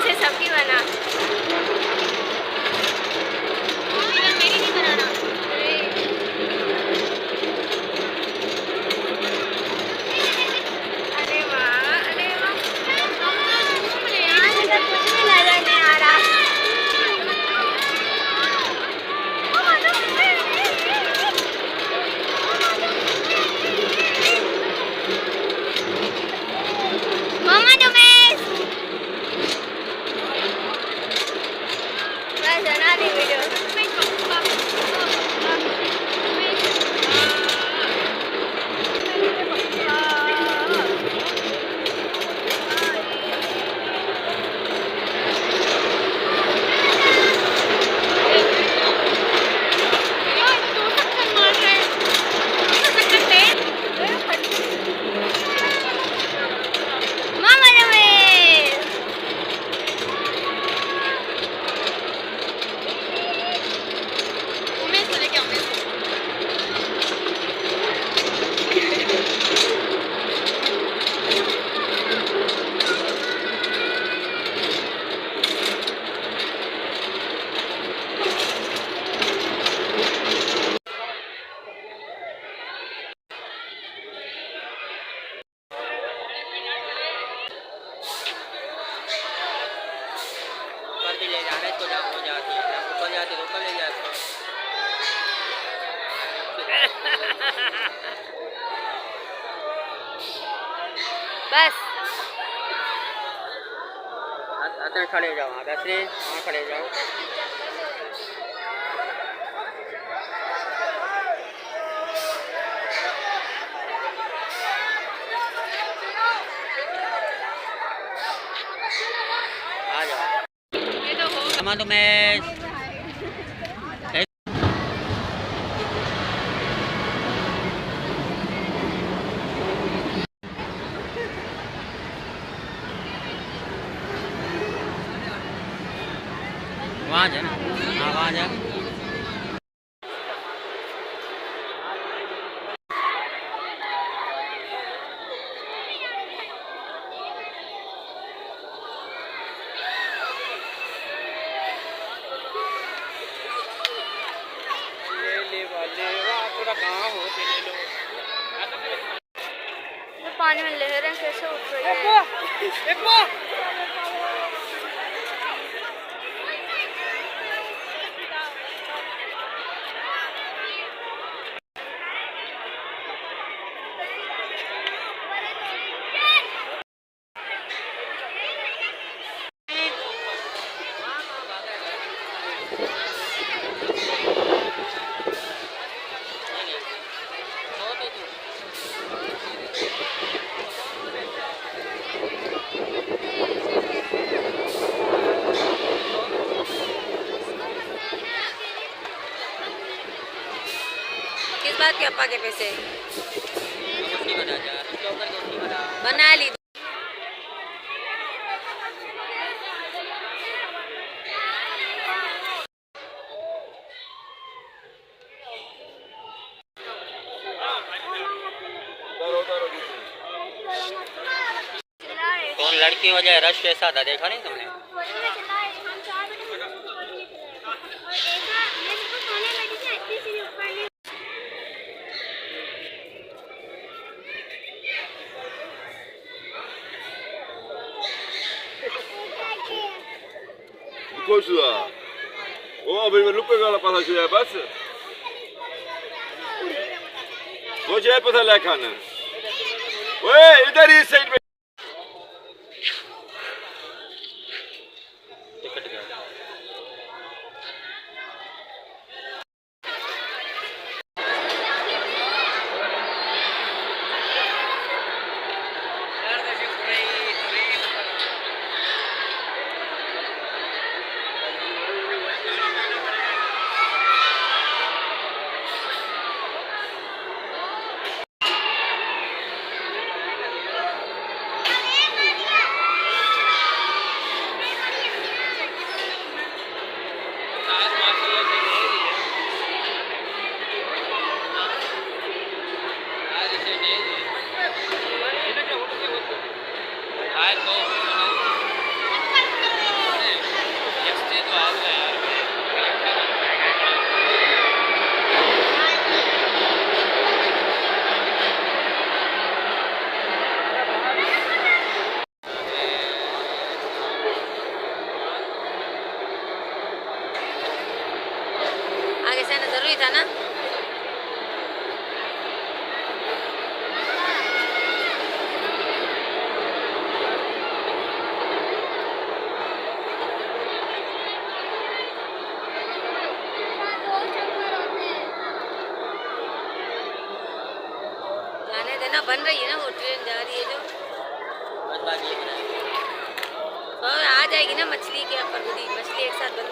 इसे सबकी बना। मेरी नहीं बनाना। अरे वाह, अरे वाह, यार कुछ भी नजर नहीं आ रहा। मामा उमेश बस बना दी वीडियो। ले जा रहे तो जा हो जाती है, ऊपर जाती तो ऊपर ले जाते। बस अतने खड़े जाओ, दसरे वहाँ खड़े जाओ। आ जाओ तो मैं वहाँ जा ना, हाँ वहाँ जा। पूरा गाँव होते ले लो। तो पानी में लहरें कैसे उठ रही हैं? किस बात के अप्पा के पैसे बना ली। कौन लड़की वजह रश कैसा था, देखा नहीं तुमने? Koşuda. O benim lupe gala pasa şuraya bas. मुझे पता लगा खाना। ओए इधर ही साइड में। ना बन रही है ना, वो ट्रेन जा रही है जो, बस बाकी ये बनाए। और आ जाएगी ना मछली के ऊपर, मछली एक साथ बन